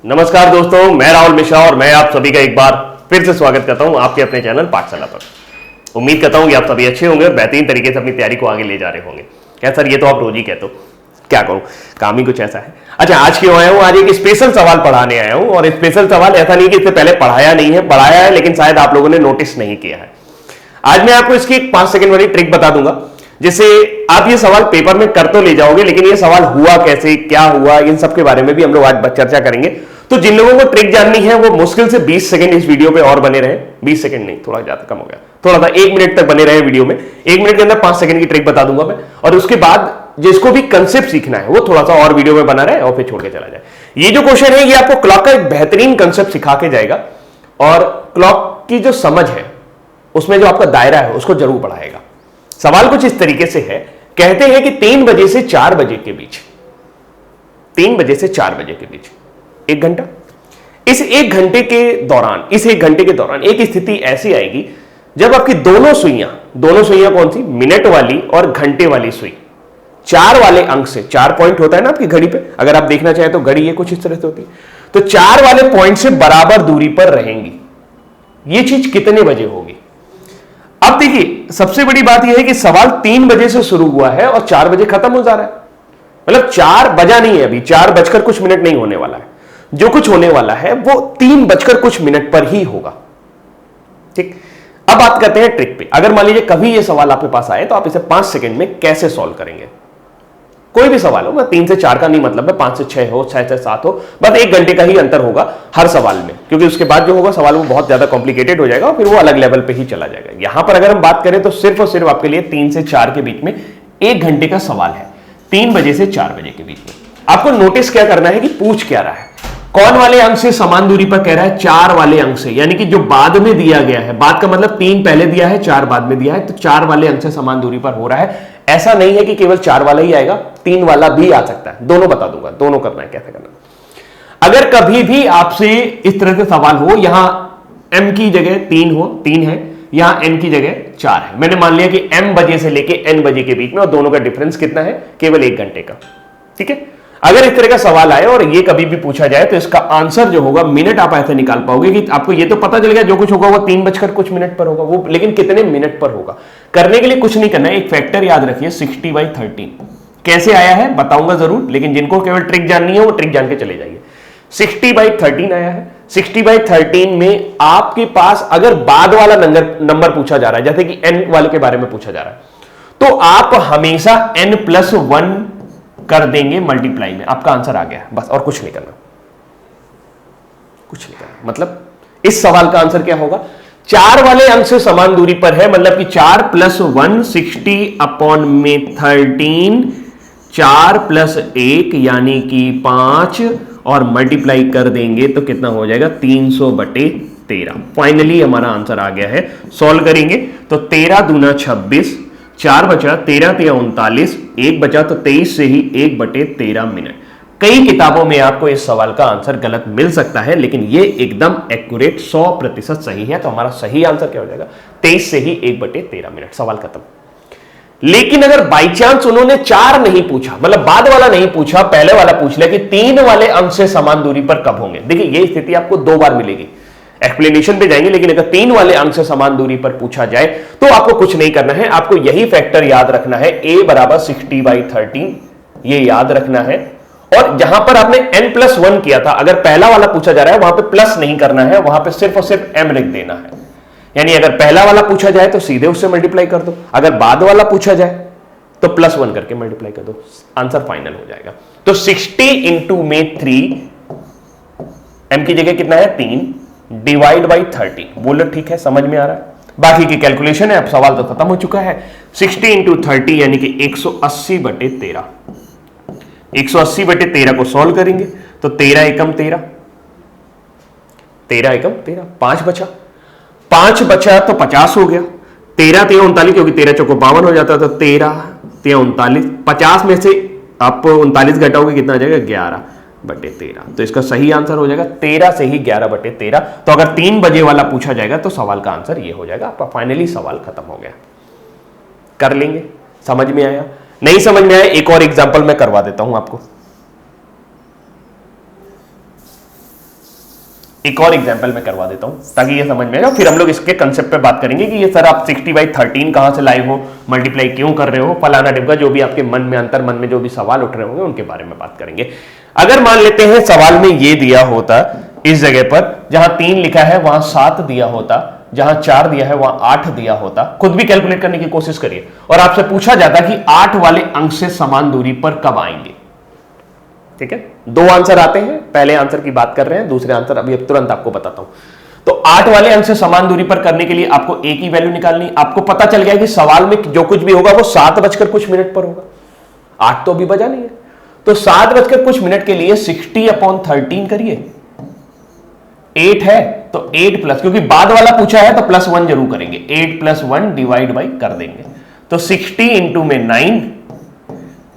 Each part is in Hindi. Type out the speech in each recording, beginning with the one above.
नमस्कार दोस्तों, मैं राहुल मिश्रा और मैं आप सभी का एक बार फिर से स्वागत करता हूं आपके अपने चैनल पाठशाला पर। उम्मीद करता हूं कि आप सभी अच्छे होंगे और बेहतरीन तरीके से अपनी तैयारी को आगे ले जा रहे होंगे। क्या सर, ये तो आप रोज ही कहते हो, क्या करूं, काम ही कुछ ऐसा है। अच्छा, आज क्यों आया हूं? आज एक स्पेशल सवाल पढ़ाने आया हूं और स्पेशल सवाल ऐसा नहीं कि इससे पहले पढ़ाया नहीं है, पढ़ाया है, लेकिन शायद आप लोगों ने नोटिस नहीं किया है। आज मैं आपको इसकी एक 5 सेकंड वाली ट्रिक बता दूंगा जिससे आप ये सवाल पेपर में कर तो ले जाओगे, लेकिन ये सवाल हुआ कैसे, क्या हुआ, इन सब के बारे में भी हम लोग आज चर्चा करेंगे। तो जिन लोगों को ट्रिक जाननी है वो मुश्किल से 20 सेकंड इस वीडियो पे और बने रहे। 20 सेकंड नहीं, थोड़ा ज्यादा कम हो गया, थोड़ा सा 1 मिनट तक बने रहे वीडियो में। 1 मिनट के अंदर 5 सेकंड की ट्रिक बता दूंगा मैं, और उसके बाद जिसको भी कंसेप्ट सीखना है वो थोड़ा सा और वीडियो में बना रहे और फिर छोड़ के चला जाए। ये जो क्वेश्चन है ये आपको क्लॉक का एक बेहतरीन कंसेप्ट सिखा के जाएगा और क्लॉक की जो समझ है उसमें जो आपका दायरा है उसको जरूर बढ़ाएगा। सवाल कुछ इस तरीके से है, कहते हैं कि 3 बजे से 4 बजे के बीच, 3 बजे से 4 बजे के बीच 1 घंटा, इस 1 घंटे के दौरान एक स्थिति ऐसी आएगी जब आपकी दोनों सुइयां कौन सी, मिनट वाली और घंटे वाली सुई, 4 वाले अंक से, 4 पॉइंट होता है ना आपकी घड़ी पे, अगर आप देखना चाहें तो घड़ी ये कुछ इस तरह से होती है, तो 4 वाले पॉइंट से बराबर दूरी पर रहेंगी। ये चीज कितने बजे होगी? अब देखिए, सबसे बड़ी बात यह है कि सवाल 3 बजे से शुरू हुआ है और 4 बजे खत्म हो जा रहा है, मतलब 4 बजा नहीं है अभी, 4 बजकर कुछ मिनट नहीं होने वाला है। जो कुछ होने वाला है वो 3 बजकर कुछ मिनट पर ही होगा। ठीक, अब बात करते हैं ट्रिक पे। अगर मान लीजिए कभी ये सवाल आपके पास आए तो आप इसे 5 सेकंड में कैसे सॉल्व करेंगे? कोई भी सवाल हो, 3 से 4 का नहीं मतलब है, 5 से 6 हो, 6 से 7 हो, बस 1 घंटे का ही अंतर होगा हर सवाल में, क्योंकि उसके बाद जो होगा सवाल वो बहुत ज्यादा कॉम्प्लिकेटेड हो जाएगा और फिर वो अलग लेवल पे ही चला जाएगा। यहां पर अगर हम बात करें तो सिर्फ और सिर्फ आपके लिए 3 से 4 के बीच में 1 घंटे का सवाल है। 3 बजे से 4 बजे के बीच में आपको नोटिस क्या करना है कि पूछ क्या रहा है, कौन वाले अंक से समान दूरी पर कह रहा है? 4 वाले अंक से, यानी कि जो बाद में दिया गया है, बाद का मतलब 3 पहले दिया है, 4 बाद में दिया है, तो 4 वाले अंक से समान दूरी पर हो रहा है। ऐसा नहीं है कि केवल 4 वाला ही आएगा, 3 वाला भी आ सकता है, दोनों बता दूंगा, दोनों करना है, कैसे करना। अगर कभी भी आपसे इस तरह से सवाल हो, यहां m की जगह 3 है, यहां n की जगह 4 है, मैंने मान लिया कि m बजे से लेके n बजे के बीच में, और दोनों का डिफरेंस कितना है? केवल 1 घंटे का। ठीक है, अगर इस तरह का सवाल आए और ये कभी भी पूछा जाए तो इसका आंसर जो होगा, मिनट आप ऐसे निकाल पाओगे कि आपको ये तो पता चल गया जो कुछ होगा वो 3 बजकर कुछ मिनट पर होगा, वो लेकिन कितने मिनट पर होगा? करने के लिए कुछ नहीं करना है, एक फैक्टर याद रखिए, 60/13। कैसे आया है बताऊंगा जरूर, लेकिन जिनको केवल ट्रिक जाननी है वो ट्रिक जान के चले जाइए। 60/13 आया है। 60/13 में आपके पास अगर बाद वाला नंबर पूछा जा रहा है, जैसे कि n वाले के बारे में पूछा जा रहा है, तो आप हमेशा n+1 कर देंगे मल्टीप्लाई में, आपका आंसर आ गया, बस, और कुछ नहीं करना, कुछ नहीं करना। मतलब इस सवाल का आंसर क्या होगा? 4 वाले अंक से समान दूरी पर है, मतलब कि 4+1 60/13, 4+1 यानी कि 5, और मल्टीप्लाई कर देंगे तो कितना हो जाएगा? 300/13। फाइनली हमारा आंसर आ गया है। सॉल्व करेंगे तो 13 दूना 26, 4 बचा, 13 × 39, 1 बचा, तो 23 से ही 1/13 मिनट। कई किताबों में आपको इस सवाल का आंसर गलत मिल सकता है, लेकिन ये एकदम एक्यूरेट 100% सही है। तो हमारा सही आंसर क्या हो जाएगा? 23 से ही 1/13 मिनट। सवाल खत्म। लेकिन अगर बाई चांस उन्होंने 4 नहीं पूछा, मतलब बाद वाला नहीं पूछा, पहले वाला पूछ लिया कि 3 वाले अंक से समान दूरी पर कब होंगे, देखिए ये स्थिति आपको 2 बार मिलेगी, एक्सप्लेनेशन पे जाएंगे, लेकिन अगर 3 वाले अंक से समान दूरी पर पूछा जाए तो आपको कुछ नहीं करना है, आपको यही फैक्टर याद रखना है, a = 60/13, ये याद रखना है। और जहां पर आपने n+1 किया था, अगर पहला वाला पूछा जा रहा है वहां पे प्लस नहीं करना है, वहां पे सिर्फ और सिर्फ m लिख देना है। यानी अगर पहला वाला पूछा जाए तो सीधे उससे मल्टीप्लाई कर दो, अगर बाद वाला पूछा जाए तो +1 करके मल्टीप्लाई कर दो, आंसर फाइनल हो जाएगा। तो 60 × 3, m की जगह कितना है? 3, /30। बोलो ठीक है, समझ में आ रहा है? बाकी की कैलकुलेशन है, अब सवाल तो खत्म हो चुका है। 60 × 30 यानी कि 180/13। 180/13 को सॉल्व करेंगे तो 13 एकम 13, 13 एकम 13, 5 बचा, 5 बचा तो 50 हो गया। 13 × 39, क्योंकि 13 चौको 52 हो जाता, तो 13 × 39, 50 में से आप 39 घटाओगे कितना आ जाएगा? 11/13। तो इसका सही आंसर हो जाएगा 13 से ही 11/13। तो अगर 3 बजे वाला पूछा जाएगा तो सवाल का आंसर ये हो जाएगा आपका। फाइनली सवाल खत्म हो गया। कर लेंगे? समझ में आया? नहीं समझ में आया, एक और एग्जांपल मैं करवा देता हूं आपको। एक और एग्जांपल मैं करवा देता हूं ताकि ये समझ में आए, फिर हम लोग इसके कंसेप्ट पे बात करेंगे कि ये सर आप 60/13 कहां से लाए हो, मल्टीप्लाई क्यों कर रहे हो, फलाना डिब्बा, जो भी आपके मन में जो भी सवाल उठ रहे होंगे उनके बारे में बात करेंगे। अगर मान लेते हैं सवाल में ये दिया होता, इस जगह पर जहां 3 लिखा है वहां 7 दिया होता, जहां 4 दिया है वहां 8 दिया होता, खुद भी कैलकुलेट करने की कोशिश करिए, और आपसे पूछा जाता कि 8 वाले अंक से समान दूरी पर कब आएंगे। ठीक है, 2 आंसर आते हैं, पहले आंसर की बात कर रहे हैं, दूसरे आंसर अभी तुरंत आपको बताता हूं। तो 8 वाले अंक से समान दूरी पर करने के लिए आपको एक ही वैल्यू निकालनी। आपको पता चल गया कि सवाल में जो कुछ भी होगा वो 7 बजकर कुछ मिनट पर होगा, 8 तो अभी बजा नहीं है, तो 7 बजकर कुछ मिनट के लिए 60/13 करिए। 8 है तो 8 प्लस, क्योंकि बाद वाला पूछा है तो +1 जरूर करेंगे, 8 + 1 डिवाइड बाई कर देंगे, तो 60 इंटू में 9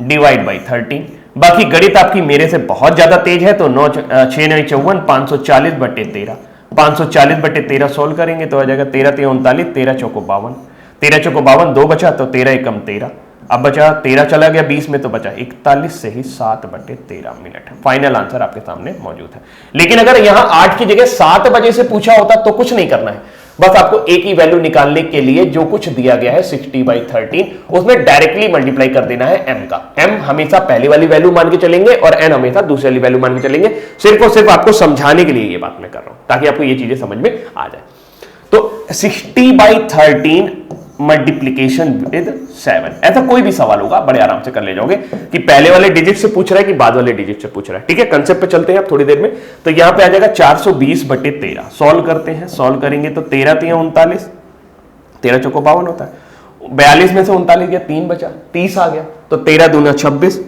डिवाइड बाई 13। बाकी गणित आपकी मेरे से बहुत ज्यादा तेज है, तो 9 6 9 54, 540/13, 540/13 सोल्व करेंगे तो आ जाएगा 13 3 39, 13 चौको 52, 13 चौको 52, 2 बचा तो 13 एकम 13, अब बचा 13 चला गया 20 में तो बचा 41 से ही 7/13 मिनट। फाइनल आंसर आपके सामने मौजूद है। लेकिन अगर यहां 8 की जगह 7 बजे से पूछा होता तो कुछ नहीं करना है, बस आपको एक ही वैल्यू निकालने के लिए जो कुछ दिया गया है 60/13 उसमें डायरेक्टली मल्टीप्लाई कर देना है m का। m हमेशा पहले वाली वैल्यू मान के चलेंगे और n हमेशा दूसरी वाली वैल्यू मान के चलेंगे, सिर्फ और सिर्फ आपको समझाने के लिए ये बात मैं कर रहा हूं ताकि आपको ये चीजें समझ में आ जाए। तो 60/13 मल्टीप्लीकेशन विद 7, ऐसा कोई भी सवाल होगा बड़े आराम से कर ले जाओगे कि पहले वाले डिजिट से पूछ रहा है कि बाद वाले डिजिट से पूछ रहा है। ठीक है, कंसेप्ट पे चलते हैं अब थोड़ी देर में। तो यहां पे आ जाएगा 420/13, सॉल्व करते हैं, सॉल्व करेंगे तो 13 3 39, 13 चौको 52 होता है, 42 में से 39 गया, 3 बचा, 30 आ गया, तो 13 दूना 26,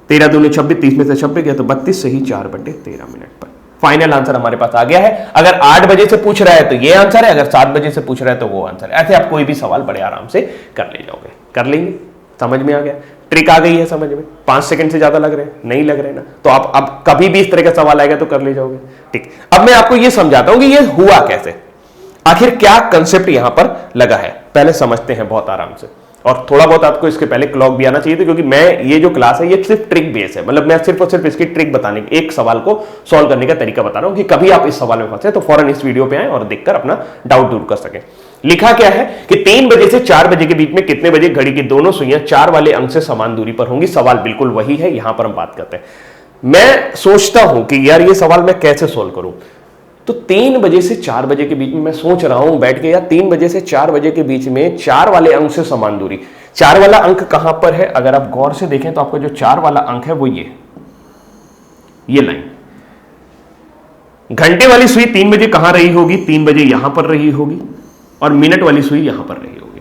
13 दूनी 26, 30 में से 26 गया तो 32 से ही 4/13 मिनट पर। फाइनल आंसर हमारे पास आ गया है। अगर 8 बजे से पूछ रहा है तो ये आंसर है, अगर 7 बजे से पूछ रहा है तो वो आंसर है। ऐसे आप कोई भी सवाल बड़े आराम से कर ले जाओगे, कर लेंगे। समझ में आ गया, ट्रिक आ गई है समझ में। 5 सेकंड से ज्यादा लग रहे हैं, नहीं लग रहे ना, तो आप अब कभी भी इस तरह का सवाल आएगा तो कर ले जाओगे। ठीक, अब मैं आपको ये समझाता हूं कि ये हुआ कैसे, आखिर क्या कंसेप्ट यहां पर लगा है, पहले समझते हैं बहुत आराम से। और थोड़ा बहुत आपको इसके पहले क्लॉक भी आना चाहिए था, क्योंकि मैं ये जो क्लास है ये सिर्फ ट्रिक बेस है, मतलब मैं सिर्फ और सिर्फ इसकी ट्रिक बताने, एक सवाल को सॉल्व करने का तरीका बता रहा हूं कि कभी आप इस सवाल में फंसे तो फौरन इस वीडियो पे आए और देखकर अपना डाउट दूर कर सकें। लिखा क्या है कि 3 बजे से 4 बजे के बीच में कितने बजे घड़ी की दोनों सुइयां 4 वाले अंक से समान दूरी पर होंगी। सवाल बिल्कुल वही है, यहां पर हम बात करते हैं। मैं सोचता हूं कि यार ये सवाल मैं कैसे सोल्व करूं, तो 3 बजे से 4 बजे के बीच में मैं सोच रहा हूं बैठ के, यार 3 बजे से 4 बजे के बीच में 4 वाले अंक से समान दूरी, 4 वाला अंक कहां पर है, अगर आप गौर से देखें तो आपको जो 4 वाला अंक है वो ये लाइन। घंटे वाली सुई 3 बजे कहां रही होगी, 3 बजे यहां पर रही होगी, और मिनट वाली सुई यहां पर रही होगी।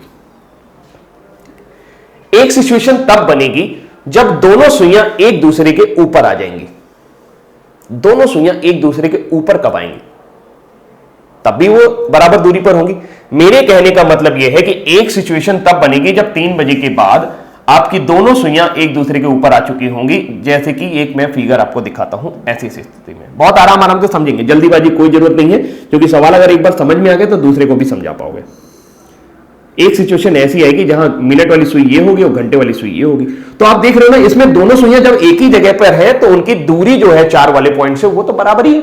एक सिचुएशन तब बनेगी जब दोनों सुइयां एक दूसरे के ऊपर आ जाएंगी। दोनों सुइयां एक दूसरे के ऊपर कब आएंगी, तब भी वो बराबर दूरी पर होंगी। मेरे कहने का मतलब यह है कि एक सिचुएशन तब बनेगी जब 3 बजे के बाद आपकी दोनों सुइयां एक दूसरे के ऊपर आ चुकी होंगी, जैसे कि एक मैं फिगर आपको दिखाता हूं। ऐसी स्थिति में बहुत आराम से समझेंगे, जल्दीबाजी कोई जरूरत नहीं है, क्योंकि सवाल अगर एक बार समझ में आ गया तो दूसरे को भी समझा पाओगे। एक सिचुएशन ऐसी आएगी जहां मिनट वाली सुई ये होगी और घंटे वाली सुई ये होगी। तो आप देख रहे हो ना, इसमें दोनों सुइयां जब एक ही जगह पर है तो उनकी दूरी जो है 4 वाले पॉइंट से वो तो बराबर ही है,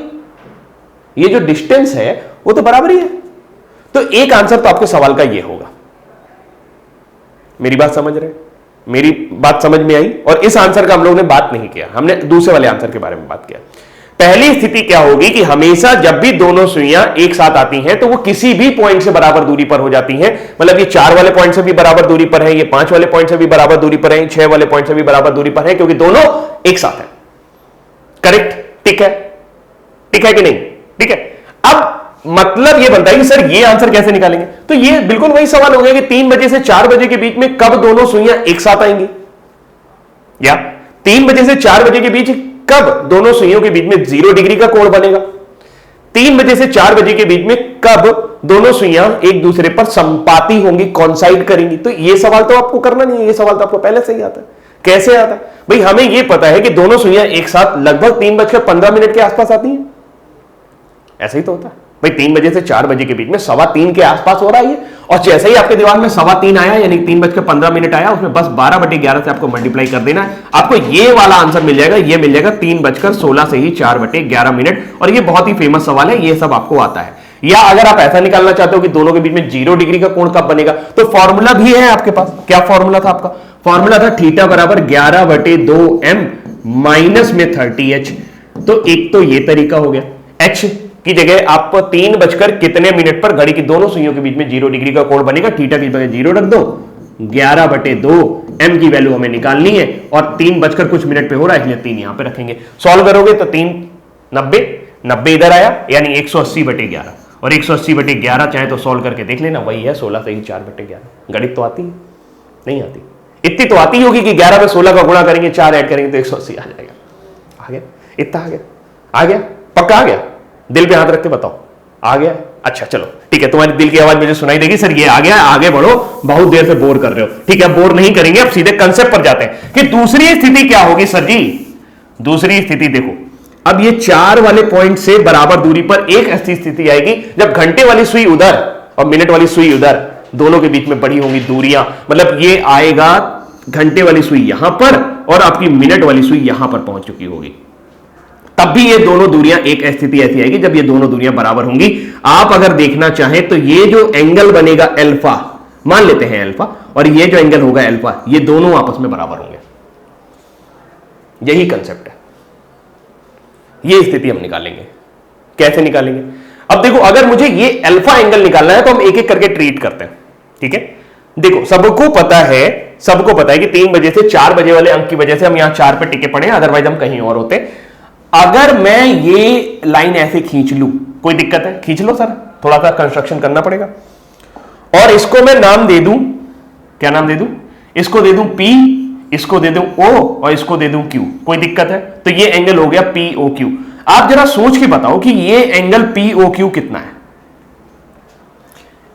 ये जो डिस्टेंस है वो तो बराबर ही है। तो एक आंसर तो आपके सवाल का ये होगा। मेरी बात समझ रहे, मेरी बात समझ में आई। और इस आंसर का हम लोग ने बात नहीं किया, हमने दूसरे वाले आंसर के बारे में बात किया। पहली स्थिति क्या होगी कि हमेशा जब भी दोनों सुइयां एक साथ आती हैं तो वो किसी भी पॉइंट से बराबर दूरी पर हो जाती हैं। मतलब ये 4 वाले पॉइंट से भी बराबर दूरी पर है, ये 5 वाले पॉइंट से भी बराबर दूरी पर है, 6 वाले पॉइंट से भी बराबर दूरी पर है, क्योंकि दोनों एक साथ है। करेक्ट, ठीक है, ठीक है कि नहीं, ठीक है। अब मतलब ये बनता है कि सर ये आंसर कैसे निकालेंगे, तो ये बिल्कुल वही सवाल हो गया कि 3 बजे से 4 बजे के बीच में कब दोनों सुइयां एक साथ आएंगी, या 3 बजे से 4 बजे के बीच कब दोनों सुइयों के बीच में 0 डिग्री का कोण बनेगा, 3 बजे से 4 बजे के बीच में कब दोनों सुइयां एक दूसरे पर संपाती होंगी, कॉन्साइड करेंगी। तो ये सवाल तो आपको करना नहीं है, ये सवाल तो आपको पहले से ही आता है। कैसे आता है भाई, हमें ये पता है कि दोनों सुइयां एक साथ लगभग 3:15 के आसपास आती हैं, ऐसा ही तो होता है। भाई 3 बजे से 4 बजे के बीच में 3:15 के आसपास हो रहा है ये, और जैसे ही आपके दिमाग में 3:15 आया यानी 3:15 आया, उसमें बस 12/11 से आपको मल्टीप्लाई कर देना है, आपको ये वाला आंसर मिल जाएगा। ये मिल जाएगा 3:16 से ही 4/11। और ये बहुत ही फेमस सवाल है, ये सब आपको आता है। या अगर आप ऐसा निकालना चाहते हो कि दोनों के बीच में 0 डिग्री का कोण कब बनेगा, तो फॉर्मूला भी है आपके पास। क्या फॉर्मूला था आपका? फॉर्मूला था थीटा बराबर 11/2m माइनस में 30h। तो एक तो ये तरीका हो गया, h की जगह आप 3 बजकर कितने मिनट पर घड़ी की दोनों सुइयों के बीच में 0 डिग्री का कोण बनेगा, थीटा की जगह 0 रख दो, 11/2 m की वैल्यू हमें निकालनी है, और 3 बजकर कुछ मिनट पे हो रहा है इसलिए 3 यहां पे रखेंगे। सॉल्व करोगे तो 3 90 इधर आया यानी 180/11, और 180/11 चाहे तो सॉल्व करके देख लेना, वही है 16 से ही 4/11। गणित तो आती है? नहीं आती? इतनी तो आती होगी कि 11 में 16 का गुणा करेंगे, 4 ऐड करेंगे तो 180 आ जाएगा। आ गया? इतना आ गया? आ गया? पक्का आ गया? दिल पे हाथ रख के बताओ, आ गया? अच्छा चलो ठीक है, तुम्हारी दिल की आवाज मुझे सुनाई देगी, सर ये आ गया, आगे बढ़ो, बहुत देर से बोर कर रहे हो। ठीक है, बोर नहीं करेंगे, अब सीधे कंसेप्ट पर जाते हैं कि दूसरी स्थिति क्या होगी। सर जी दूसरी स्थिति देखो, अब ये 4 वाले पॉइंट से बराबर दूरी पर एक ऐसी स्थिति आएगी जब घंटे वाली सुई उधर और मिनट वाली सुई उधर, दोनों के बीच में बड़ी होंगी दूरियां। मतलब ये आएगा घंटे वाली सुई यहां पर और आपकी मिनट वाली सुई यहां पर पहुंच चुकी होगी, तब भी ये दोनों दूरियां, एक स्थिति ऐसी आएगी जब ये दोनों दूरियां बराबर होंगी। आप अगर देखना चाहें तो ये जो एंगल बनेगा अल्फा, मान लेते हैं अल्फा, और ये जो एंगल होगा अल्फा, ये दोनों आपस में बराबर होंगे। यही कंसेप्ट है, ये स्थिति हम निकालेंगे। कैसे निकालेंगे? अब देखो, अगर मुझे ये अल्फा एंगल निकालना है तो हम एक एक करके ट्रीट करते हैं। ठीक है, देखो सबको पता है कि 3 बजे से 4 बजे वाले अंक की वजह से हम यहां 4 पे टिके पड़े हैं, अदरवाइज हम कहीं और होते। अगर मैं ये लाइन ऐसे खींच लूं, कोई दिक्कत है? खींच लो सर, थोड़ा सा कंस्ट्रक्शन करना पड़ेगा। और इसको मैं नाम दे दूं, क्या नाम दे दूं? इसको दे दूं P, इसको दे दूं O और इसको दे दूं Q। कोई दिक्कत है? तो ये एंगल हो गया POQ। आप जरा सोच के बताओ कि ये एंगल POQ कितना है?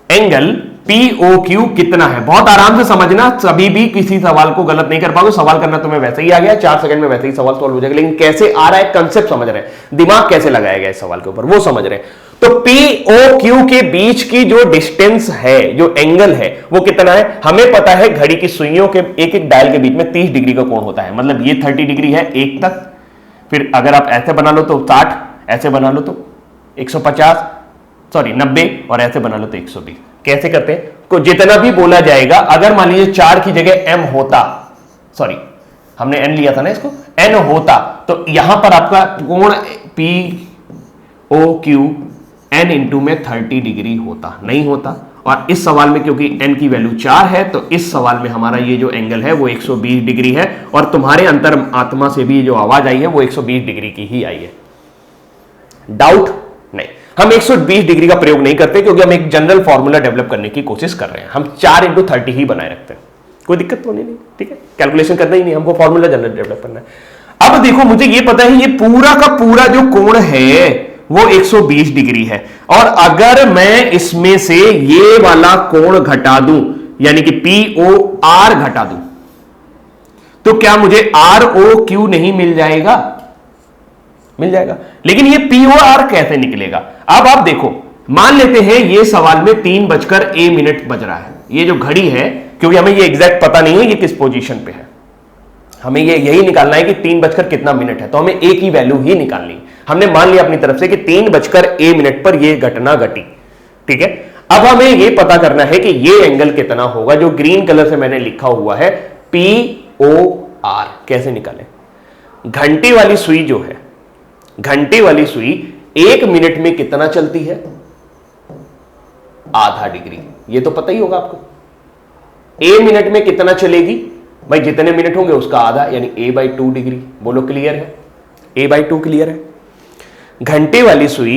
एंगल POQ कितना है? बहुत आराम से समझना, कभी भी किसी सवाल को गलत नहीं कर पाओगे। सवाल करना तुम्हें वैसे ही आ गया, 4 सेकंड में वैसे ही सवाल सॉल्व हो जाएगा, लेकिन कैसे आ रहा है कंसेप्ट समझ रहे हैं, दिमाग कैसे लगाया गया इस सवाल के ऊपर वो समझ रहे हैं। तो POQ के बीच की जो डिस्टेंस है, जो एंगल है, वो कितना है? हमें पता है घड़ी की सुइयों के एक एक डायल के बीच में 30 डिग्री का कोण होता है। मतलब ये 30 डिग्री है एक तक, फिर अगर आप ऐसे बना लो तो 60, ऐसे बना लो तो 150, सॉरी 90, और ऐसे बना लो तो 120। कैसे करते हैं? को जितना भी बोला जाएगा, अगर मान लीजिए 4 की जगह m होता, सॉरी हमने n लिया था ना, इसको n होता, तो यहां पर आपका कोण POQ n इंटू में 30 डिग्री होता, नहीं होता। और इस सवाल में क्योंकि n की वैल्यू 4 है, तो इस सवाल में हमारा ये जो एंगल है वो 120 डिग्री है, और तुम्हारे अंतर आत्मा से भी जो आवाज आई है वो 120 डिग्री की ही आई है। डाउट नहीं, हम 120 डिग्री का प्रयोग नहीं करते क्योंकि हम एक जनरल फॉर्मूला डेवलप करने की कोशिश कर रहे हैं। हम 4 × 30 ही बनाए रखते हैं, कोई दिक्कत तो नहीं। ठीक है, कैलकुलेशन करना ही नहीं, हमको फॉर्मूला जनरल डेवलप करना है। अब देखो, मुझे ये पता है ये पूरा का पूरा जो कोण है वो 120 डिग्री है, और अगर मैं इसमें से ये वाला कोण घटा दूं, यानी कि POR घटा दूं, तो क्या मुझे ROQ नहीं मिल जाएगा? मिल जाएगा। लेकिन ये POR कैसे निकलेगा? अब आप देखो, मान लेते हैं ये सवाल में 3 बजकर A मिनट बज रहा है। ये जो घड़ी है, क्योंकि हमें ये एग्जैक्ट पता नहीं है ये किस पोजीशन पे है, हमें ये यही निकालना है कि 3 बजकर कितना मिनट है, तो हमें A की वैल्यू ही निकालनी। हमने मान लिया अपनी तरफ से कि 3 बजकर A मिनट पर ये घटना घटी। ठीक है, अब हमें ये पता करना है कि ये एंगल कितना होगा, जो ग्रीन कलर से मैंने लिखा हुआ है POR। कैसे निकालें? घंटे वाली सुई जो है, घंटे वाली सुई 1 मिनट में कितना चलती है? आधा डिग्री। ये तो पता ही होगा आपको। A मिनट में कितना चलेगी? भाई जितने मिनट होंगे उसका आधा, यानी A/2 डिग्री। बोलो क्लियर है? A/2 क्लियर है? घंटे वाली सुई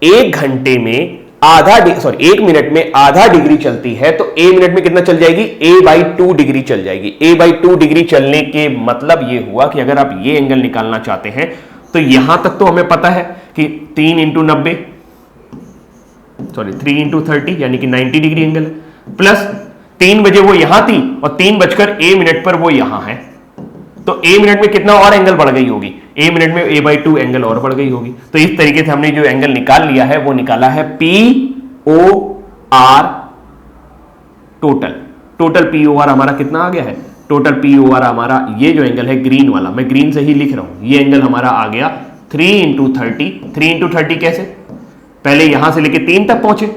1 घंटे में एक मिनट में आधा डिग्री चलती है, तो A मिनट में कितना चल जाएगी? A/2 डिग्री चल जाएगी। A/2 डिग्री चलने के मतलब ये हुआ कि अगर आप ये एंगल निकालना चाहते हैं तो यहां तक तो हमें पता है कि 3 × 90, सॉरी 3 × 30 यानी कि 90 डिग्री एंगल है, प्लस 3 बजे वो यहां थी और 3 बजकर A मिनट पर वो यहां है, तो ए मिनट में कितना और एंगल बढ़ गई होगी, ए मिनट में a/2 एंगल और बढ़ गई होगी। तो इस तरीके से हमने जो एंगल निकाल लिया है वो निकाला है POR टोटल। टोटल POR हमारा कितना आ गया है, टोटल POR हमारा ये जो एंगल है ग्रीन वाला, मैं ग्रीन से ही लिख रहा हूं, ये एंगल हमारा आ गया 3 × 30। 3 × 30 कैसे, पहले यहां से लेके 3 तक पहुंचे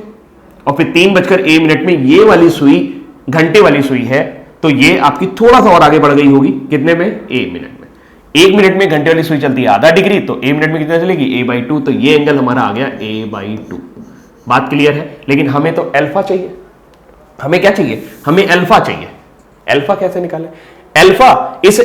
और फिर 3:a में ये वाली सुई घंटे वाली सुई है, तो ये आपकी थोड़ा सा और आगे बढ़ गई होगी, कितने में, a मिनट में। 1 मिनट में घंटे वाली सुई चलती है आधा डिग्री, तो a मिनट में कितना चलेगी, a/2, तो ये एंगल हमारा आ गया a/2। बात क्लियर है। लेकिन हमें तो अल्फा चाहिए, हमें क्या चाहिए, हमें अल्फा चाहिए। अल्फा कैसे निकाले, अल्फा इस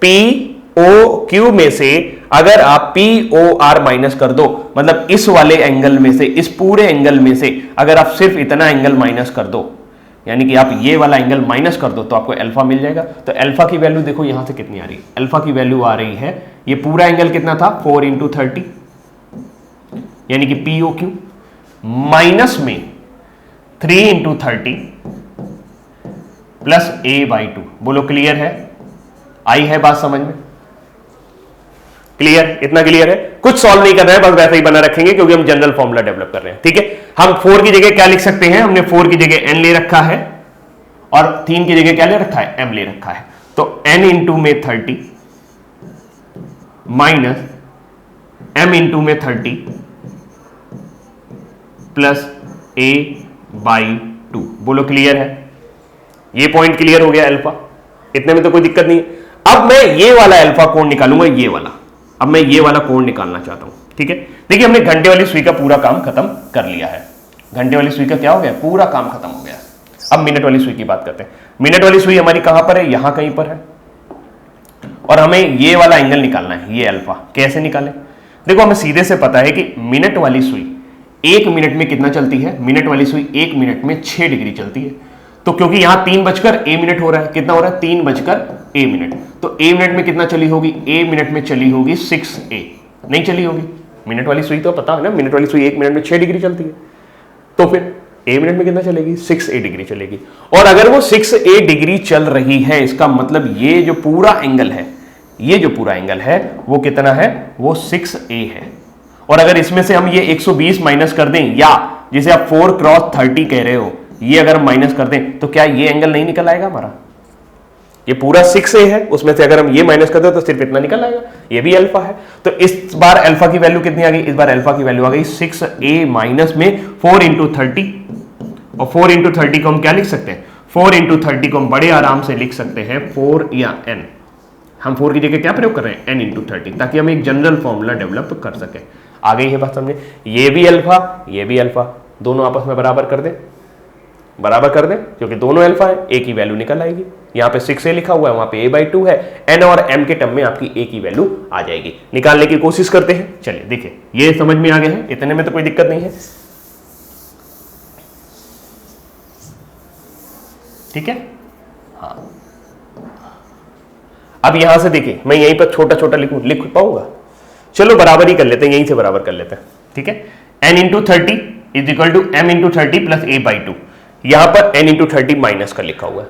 POQ में से अगर आप POR माइनस कर दो, मतलब इस वाले एंगल में से, इस पूरे एंगल में से अगर आप सिर्फ इतना एंगल माइनस कर दो, यानी कि आप ये वाला एंगल माइनस कर दो, तो आपको अल्फा मिल जाएगा। तो अल्फा की वैल्यू देखो यहां से कितनी आ रही है, अल्फा की वैल्यू आ रही है, ये पूरा एंगल कितना था 4 × 30, यानी कि POQ माइनस में 3 × 30 प्लस a/2। बोलो क्लियर है, आई है बात समझ में, क्लियर, इतना क्लियर है। कुछ सॉल्व नहीं कर रहे हैं, बस वैसे ही बना रखेंगे क्योंकि हम जनरल फॉर्मूला डेवलप कर रहे हैं। ठीक है, हम 4 की जगह क्या लिख सकते हैं, हमने 4 की जगह n ले रखा है और 3 की जगह क्या ले रखा है, m ले रखा है। तो n × में 30 माइनस m × में 30 प्लस a/2। बोलो क्लियर है, ये पॉइंट क्लियर हो गया अल्फा, इतने में तो कोई दिक्कत नहीं है। अब मैं ये वाला अल्फा कोण निकालूंगा, ये वाला, अब मैं ये वाला कोण निकालना चाहता हूं। ठीक है, देखिए हमने घंटे वाली सुई का पूरा काम खत्म कर लिया है, घंटे वाली सुई का क्या हो गया, पूरा काम खत्म हो गया। अब मिनट वाली सुई की बात करते हैं। मिनट वाली सुई हमारी कहां पर है, यहां कहीं पर है, और हमें ये वाला एंगल निकालना है, ये अल्फा। कैसे निकालें, देखो हमें सीधे से पता है कि मिनट वाली सुई 1 मिनट में कितना चलती है, मिनट वाली सुई 1 मिनट में 6 डिग्री चलती है। तो क्योंकि यहां 3:a हो रहा है, कितना हो रहा है, 3:a। तो a मिनट में कितना चली होगी, a मिनट में चली होगी 6a, नहीं चली होगी। मिनट वाली सुई तो पता है ना, मिनट वाली सुई 1 मिनट में 6 डिग्री चलती है, तो फिर a मिनट में कितना चलेगी, 6a डिग्री चलेगी। और अगर वो 6a डिग्री चल रही है, इसका मतलब ये जो पूरा एंगल है, ये जो पूरा एंगल है वो कितना है, वो 6a है। और अगर इसमें से हम ये 120 माइनस कर दें, या जिसे आप 4 × 30 कह रहे हो, ये अगर हम माइनस कर दें, तो क्या ये एंगल नहीं निकल आएगा हमारा, ये पूरा 6a है, उसमें से अगर हम ये माइनस कर दें तो सिर्फ इतना निकल आएगा, ये भी अल्फा है। तो इस बार अल्फा की वैल्यू कितनी आ गई, इस बार अल्फा की वैल्यू आ गई 6a माइनस में 4 × 30, और 4 × 30 को हम क्या लिख सकते हैं, 4 × 30 को हम बड़े आराम से लिख सकते हैं 4 या n। हम 4 की जगह क्या प्रयोग कर रहे हैं, n × 30, ताकि हम एक जनरल फॉर्मूला डेवलप कर सके। आ गई है बात समझे, ये भी अल्फा, ये भी अल्फा, दोनों आपस में बराबर कर दें, बराबर कर दें, क्योंकि दोनों अल्फा है, ए की वैल्यू निकल आएगी। यहाँ पे 6a लिखा हुआ है, वहां पे a/2 है, n और m के टर्म में आपकी a की वैल्यू आ जाएगी। निकालने की कोशिश करते हैं, चलिए देखिए, ये समझ में आ गया है, इतने में तो कोई दिक्कत नहीं है। ठीक है, हाँ। अब यहां से देखिए, मैं यहीं पर छोटा छोटा लिख पाऊंगा, चलो बराबर ही कर लेते हैं, यहीं से बराबर कर लेते हैं। ठीक है, n × 30 is equal to m × 30 plus a/2। यहां पर n × 30 माइनस का लिखा हुआ है,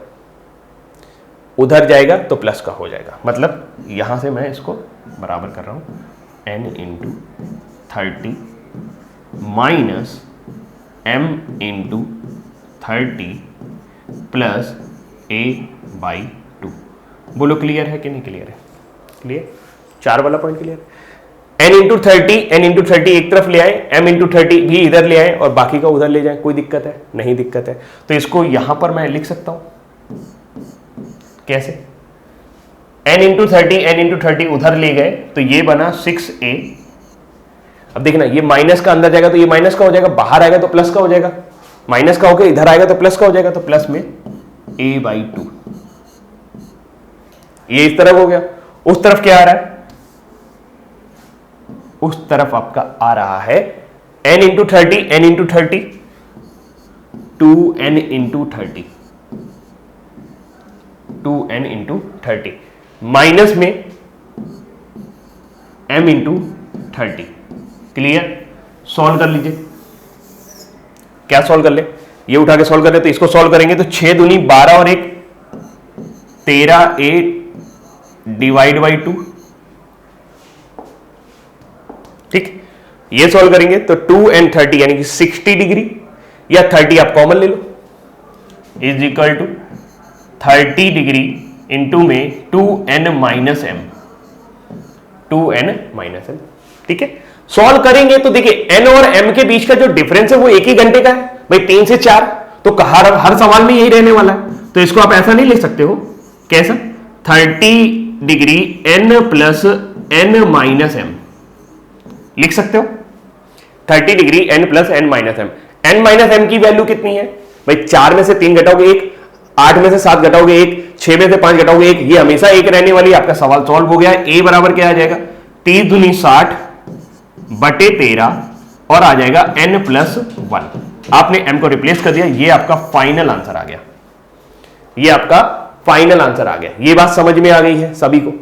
उधर जाएगा तो प्लस का हो जाएगा, मतलब यहां से मैं इसको बराबर कर रहा हूं, n × 30 minus m × 30 plus a/2। बोलो क्लियर है कि नहीं क्लियर है, क्लियर, 4 वाला पॉइंट क्लियर। n × 30 एक तरफ ले आए, m × 30 भी इधर ले आए और बाकी का उधर ले जाए, कोई दिक्कत है नहीं, दिक्कत है। तो इसको यहां पर मैं लिख सकता हूं, कैसे, n × 30 उधर ले गए तो ये बना 6a। अब देखना, ये माइनस का अंदर जाएगा तो ये माइनस का हो जाएगा, बाहर आएगा तो प्लस का हो जाएगा, माइनस का होकर इधर आएगा तो प्लस का हो जाएगा, तो प्लस में a/2। ये इस तरफ हो गया, उस तरफ क्या आ रहा है, उस तरफ आपका आ रहा है n × 30 2n × 30 माइनस में m × 30। क्लियर, सॉल्व कर लीजिए, क्या सॉल्व कर ले, ये उठा के सॉल्व कर ले, तो इसको सॉल्व करेंगे तो 6 दूनी 12 और 1 13a डिवाइड बाई 2, ठीक। ये सॉल्व करेंगे तो 2 and 30 यानी कि 60 डिग्री, या 30 आप कॉमन ले लो, is equal to 30 degree into में 2n minus m, 2n minus m, ठीक है। सॉल्व करेंगे तो देखिए n और m के बीच का जो डिफरेंस है वो एक ही घंटे का है भाई, 3 से 4, तो हर सवाल में यही रहने वाला है। तो इसको आप ऐसा नहीं लिख सकते हो, कैसा, 30 degree n plus n minus m लिख सकते हो, 30 degree n plus n minus m। n minus m की वैल्यू कितनी है भाई, 4 में से 3 घटाओगे 1, 8 में से 7 घटाओगे 1, 6 में से 5 घटाओगे 1, ये हमेशा 1 रहने वाली। आपका सवाल सॉल्व हो गया है। a बराबर क्या आ जाएगा, 30 दूनी 60 बटे 13 और आ जाएगा n प्लस 1। आपने m को रिप्लेस कर दिया, ये आपका फाइनल आंसर आ गया, ये आपका फाइनल आंसर आ गया। ये बात समझ में आ गई है सभी को।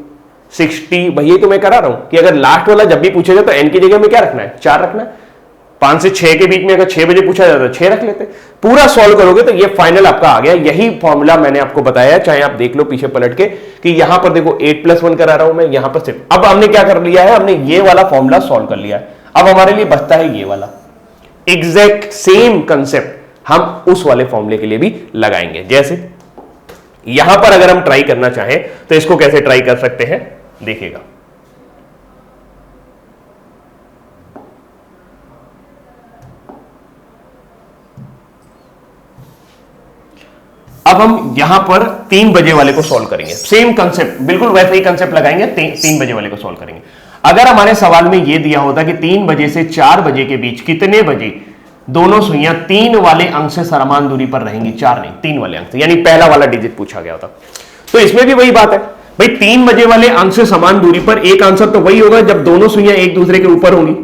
60 भैया तो मैं करा रहा हूं कि अगर लास्ट वाला जब भी पूछेगा तो n की जगह में क्या रखना है, 4 रखना है। 5 से 6 के बीच में अगर 6 बजे पूछा जाता है तो 6 रख लेते। पूरा सॉल्व करोगे तो ये फाइनल आपका आ गया। यही फॉर्मूला मैंने आपको बताया, चाहे आप देख लो पीछे पलट के, कि यहां पर देखो 8+1 करा रहा हूं मैं, यहां पर सिर्फ। अब हमने क्या कर लिया है, हमने ये वाला फॉर्मूला सॉल्व कर लिया है। अब हमारे लिए बचता है ये वाला, एग्जैक्ट सेम कंसेप्ट हम उस वाले फॉर्मूले के लिए भी लगाएंगे। जैसे यहां पर अगर हम ट्राई करना चाहें तो इसको कैसे ट्राई कर सकते हैं, देखिएगा। अब हम यहां पर 3 बजे वाले को सॉल्व करेंगे, सेम कंसेप्ट, बिल्कुल वैसे ही कंसेप्ट लगाएंगे। 3 बजे वाले को सॉल्व करेंगे। अगर हमारे सवाल में यह दिया होता कि 3 बजे से 4 बजे के बीच कितने बजे दोनों सुइयां 3 वाले अंक से समान दूरी पर रहेंगी, 4 नहीं 3 वाले अंक से, यानी पहला वाला डिजिट पूछा गया होता। तो इसमें भी वही बात है भाई, 3 बजे वाले अंक से समान दूरी पर एक आंसर तो वही होगा जब दोनों सुइयां एक दूसरे के ऊपर होंगी।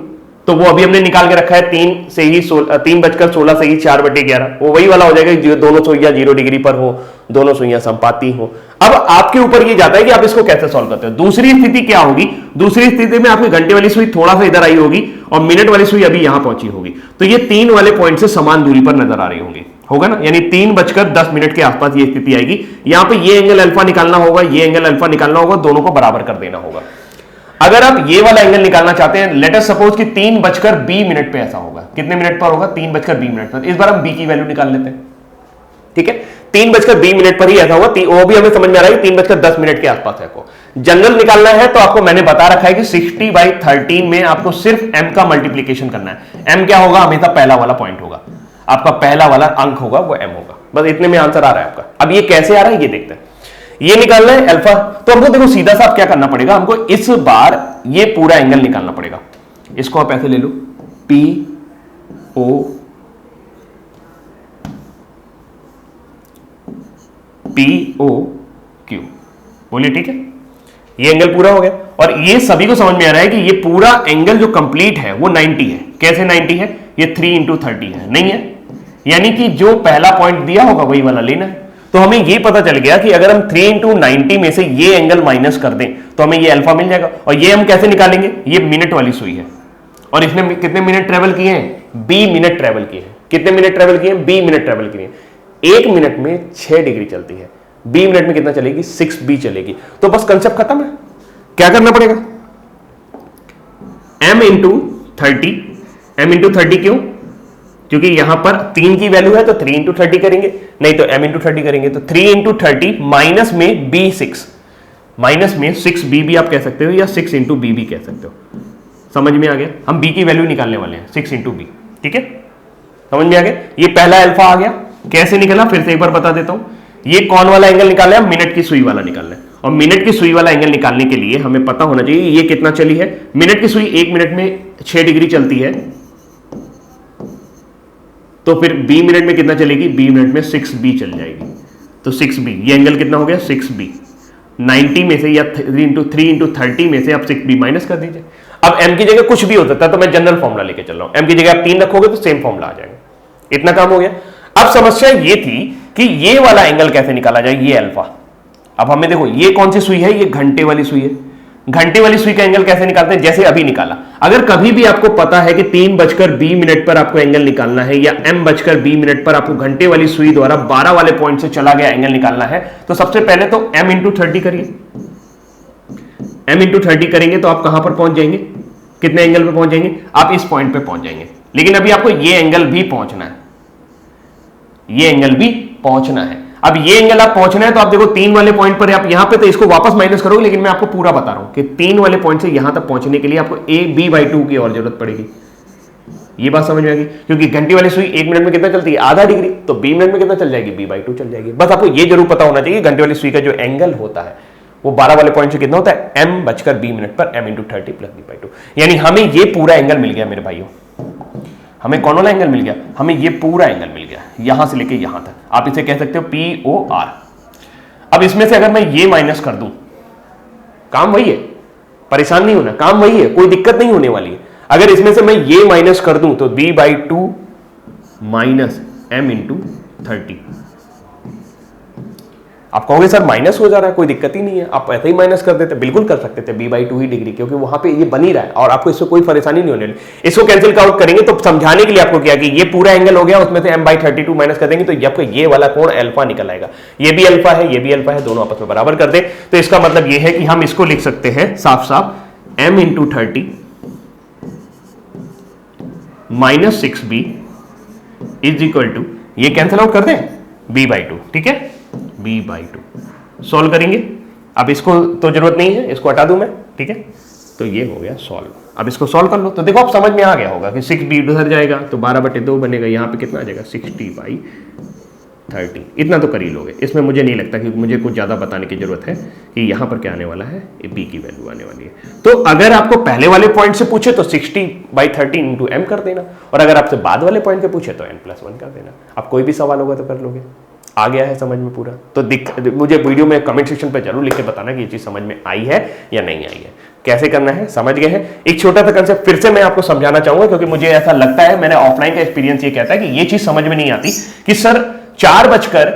तो वो अभी हमने निकाल के रखा है 3:16 से ही 4/11, वो वही वाला हो जाएगा जो दोनों सुइयां 0 डिग्री पर हो, दोनों सुइयां समपाती हो। अब आपके ऊपर ये जाता है कि आप इसको कैसे सॉल्व करते हो। दूसरी स्थिति क्या होगी, दूसरी स्थिति में आपकी घंटे वाली सुई थोड़ा सा इधर आई होगी और मिनट वाली सुई अभी यहां पहुंची होगी, तो ये 3 वाले पॉइंट से समान दूरी पर नजर आ रही होंगी, होगा ना, यानी 3:10 के आसपास ये स्थिति आएगी। यहां पे ये एंगल अल्फा निकालना होगा, ये एंगल अल्फा निकालना होगा, दोनों को बराबर कर देना होगा। अगर आप ये वाला एंगल निकालना चाहते हैं, लेट अस सपोज कि 3:20 पे ऐसा होगा, कितने मिनट पर होगा, 3:20 पर। इस बार हम बी की वैल्यू निकाल लेते हैं, ठीक है। 3:20 पर ही ऐसा होगा, वो भी हमें समझ में आ रहा है कि 3:10 के आसपास है को। जनरल निकालना है तो आपको मैंने बता रखा है कि 60/13 में आपको सिर्फ m का मल्टीप्लीकेशन करना है। m क्या होगा, हमेशा पहला वाला पॉइंट होगा, आपका पहला वाला अंक होगा वो m होगा। बस इतने में आंसर आ रहा है आपका। अब ये कैसे आ रहा है ये देखते हैं। ये निकालना है अल्फा, तो हमको देखो सीधा सा क्या करना पड़ेगा, हमको इस बार ये पूरा एंगल निकालना पड़ेगा। इसको आप ऐसे ले लो, POQ, बोलिए, ठीक है। ये एंगल पूरा हो गया और ये सभी को समझ में आ रहा है कि ये पूरा एंगल जो कंप्लीट है वो 90 है। कैसे 90 है, ये 3×30 है, नहीं है, यानी कि जो पहला पॉइंट दिया होगा वही वाला लेना है। तो हमें ये पता चल गया कि अगर हम 3×90 में से ये एंगल माइनस कर दें तो हमें ये अल्फा मिल जाएगा। और ये हम कैसे निकालेंगे, ये मिनट वाली सुई है और इसने कितने मिनट ट्रेवल किए हैं, 20 मिनट ट्रेवल किए हैं। कितने मिनट ट्रेवल किए हैं, 20 मिनट ट्रेवल किए हैं। 1 मिनट में 6 डिग्री चलती है, 20 मिनट में कितना चलेगी, 6b चलेगी। तो बस कंसेप्ट खत्म है। क्या करना पड़ेगा, m×30 क्यों, क्योंकि यहां पर 3 की वैल्यू है तो 3×30 करेंगे, नहीं तो m×30 करेंगे। तो 3×30 माइनस में b6, माइनस में 6b भी आप कह सकते हो या 6×b भी कह सकते हो। समझ में आ गया, हम b की वैल्यू निकालने वाले हैं 6×b, ठीक है, समझ में आ गया। ये पहला अल्फा आ गया, कैसे निकला फिर से एक बार बता देता हूं। ये कौन वाला एंगल निकालना है, मिनट की सुई वाला निकालना है। और मिनट की सुई वाला एंगल निकालने के लिए हमें पता होना चाहिए ये कितना चली है। मिनट की सुई 1 मिनट में 6 डिग्री चलती है, तो फिर b मिनट में कितना चलेगी, b मिनट में 6b चल जाएगी। तो 6b, ये एंगल कितना हो गया, 6b। 90 में से या 3×30 में से आप 6b माइनस कर दीजिए। अब m की जगह कुछ भी हो सकता है, तो मैं जनरल फॉर्मूला लेके चल रहा हूं। m की जगह आप 3 रखोगे तो सेम फॉर्मूला आ जाएगा। इतना काम हो गया। अब समस्या ये थी कि ये वाला एंगल कैसे निकाला जाए, ये अल्फा। अब हमें देखो ये कौन सी सुई है, ये घंटे वाली सुई है। घंटे वाली सुई का एंगल कैसे निकालते हैं, जैसे अभी निकाला। अगर कभी भी आपको पता है कि 3:20 पर आपको एंगल निकालना है या m:20 पर आपको घंटे वाली सुई द्वारा 12 वाले पॉइंट से चला गया एंगल निकालना है, तो सबसे पहले तो m × 30 करिए। m × 30 करेंगे तो आप कहां पर पहुंच जाएंगे, कितने एंगल पे पहुंच जाएंगे, आप इस पॉइंट पे पहुंच जाएंगे। लेकिन अभी आपको ये एंगल भी पहुंचना है, ये एंगल भी पहुंचना है। अब ये एंगल आप पहुंचना है तो आप देखो 3 वाले पॉइंट पर आप यहां पे तो इसको वापस माइनस करोगे, लेकिन मैं आपको पूरा बता रहा हूं कि 3 वाले पॉइंट से यहां तक पहुंचने के लिए आपको b/2 की और जरूरत पड़ेगी। ये बात समझ में आ गई, क्योंकि घंटी वाली सुई 1 मिनट में कितना चलती है, आधा डिग्री, तो b मिनट में कितना चल जाएगी, b/2 चल जाएगी। बस आपको ये जरूर पता होना चाहिए घंटी वाली सुई का जो एंगल होता है वो 12 वाले पॉइंट से कितना होता है, m/20 पर m × 30 + b/2। यानी हमें ये पूरा एंगल मिल गया मेरे भाइयों, हमें कौन वाला एंगल मिल गया, हमें ये पूरा एंगल मिल गया यहां से लेके यहां तक। आप इसे कह सकते हो POR। अब इसमें से अगर मैं ये माइनस कर दूं, काम वही है, परेशान नहीं होना, काम वही है, कोई दिक्कत नहीं होने वाली है। अगर इसमें से मैं ये माइनस कर दूं तो b/2 माइनस m × 30। आप कहोगे सर माइनस हो जा रहा है, कोई दिक्कत ही नहीं है, आप ऐसे ही माइनस कर देते, बिल्कुल कर सकते थे b/2 ही डिग्री, क्योंकि वहां पे ये बन ही रहा है और आपको इससे कोई परेशानी नहीं होने वाली। इसको कैंसिल आउट करेंगे तो समझाने के लिए आपको क्या कि ये पूरा एंगल हो गया, उसमें से m/32 माइनस कर देंगे तो आपको ये वाला कोण अल्फा निकल आएगा। ये भी अल्फा है, ये भी अल्फा है, दोनों आपस में बराबर कर दे तो इसका मतलब ये है कि हम इसको लिख सकते हैं साफ साफ m × 30 minus 6b is equal to, ये कैंसिल आउट कर दें b/2, ठीक है, b/2 सॉल्व करेंगे। अब इसको तो जरूरत नहीं है, इसको हटा दूं मैं, ठीक है, तो ये हो गया सॉल्व। अब इसको सॉल्व कर लो तो देखो आप समझ में आ गया होगा कि 6b उधर जाएगा तो 12/2 बनेगा, यहां पे कितना आ जाएगा 60/30। इतना तो कर ही लोगे, इसमें मुझे नहीं लगता कि मुझे कुछ ज्यादा बताने की जरूरत है कि यहां पर क्या आने वाला है, b की वैल्यू आने वाली है। तो अगर आपको पहले वाले पॉइंट से पूछे तो 60/30 × m कर देना, और अगर आपसे बाद वाले पॉइंट पे पूछे तो n+1 कर देना। अब कोई भी सवाल होगा तो कर लोगे। आ गया है समझ में पूरा? तो मुझे वीडियो में कमेंट सेक्शन पे जरूर लिख के बताना कि ये चीज समझ में आई है या नहीं आई है। कैसे करना है समझ गए हैं? एक छोटा सा कंसेप्ट फिर से मैं आपको समझाना चाहूंगा, क्योंकि मुझे ऐसा लगता है, मैंने ऑफलाइन का एक्सपीरियंस ये कहता है कि ये चीज समझ में नहीं आती कि सर 4:15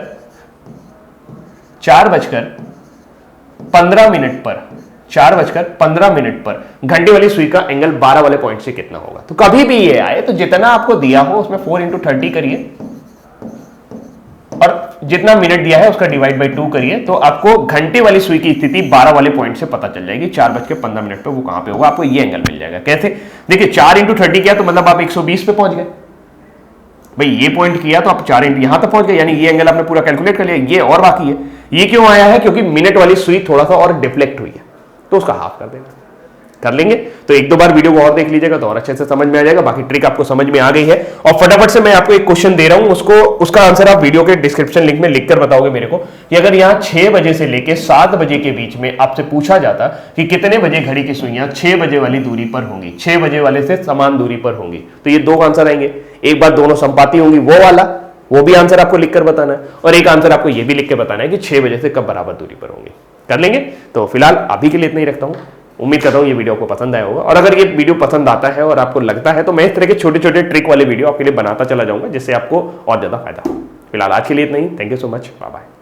पर घंटे वाली सुई का एंगल 12 वाले पॉइंट से कितना होगा। तो कभी भी ये आए तो जितना आपको दिया हो उसमें 4 × 30 करिए और जितना मिनट दिया है उसका डिवाइड बाय 2 करिए, तो आपको घंटे वाली सुई की स्थिति 12 वाले पॉइंट से पता चल जाएगी। 4:15 पे वो कहां पे होगा, आपको ये एंगल मिल जाएगा। कैसे? देखिए 4 × 30 किया तो मतलब आप 120 पे पहुंच गए। भाई ये पॉइंट किया तो आप 4 यहां तक पहुंच गए, यानी ये एंगल आपने पूरा कैलकुलेट कर लिया। ये और बाकी है, ये क्यों आया है? क्योंकि मिनट वाली सुई थोड़ा सा और डिफ्लेक्ट हुई है, तो उसका हाफ कर देना। कर लेंगे तो 1-2 बार वीडियो को और देख लीजिएगा तो और अच्छे से समझ में आ जाएगा। बाकी ट्रिक आपको समझ में आ गई है। और फटाफट से मैं आपको एक क्वेश्चन दे रहा हूं, उसका आंसर आप वीडियो के डिस्क्रिप्शन लिंक में लिखकर बताओगे मेरे को कि अगर यहां 6 बजे से लेके 7 बजे के बीच में आपसे पूछा जाता कि कितने बजे घड़ी की सुइयां 6 बजे वाली दूरी पर होंगी, 6 बजे वाले से समान दूरी पर होंगी, तो ये 2 आंसर आएंगे। एक बार दोनों संपाती होंगी वो वाला, वो भी आंसर आपको लिखकर बताना है, और एक आंसर आपको ये भी लिख के बताना है कि 6 बजे से कब बराबर दूरी पर होंगी। कर लेंगे? तो फिलहाल अभी के लिए इतना ही रखता हूं। उम्मीद करता हूं ये वीडियो आपको पसंद आया होगा, और अगर ये वीडियो पसंद आता है और आपको लगता है तो मैं इस तरह के छोटे छोटे ट्रिक वाले वीडियो आपके लिए बनाता चला जाऊंगा, जिससे आपको और ज्यादा फायदा हो। फिलहाल आज के लिए इतना ही। Thank you so much, bye bye.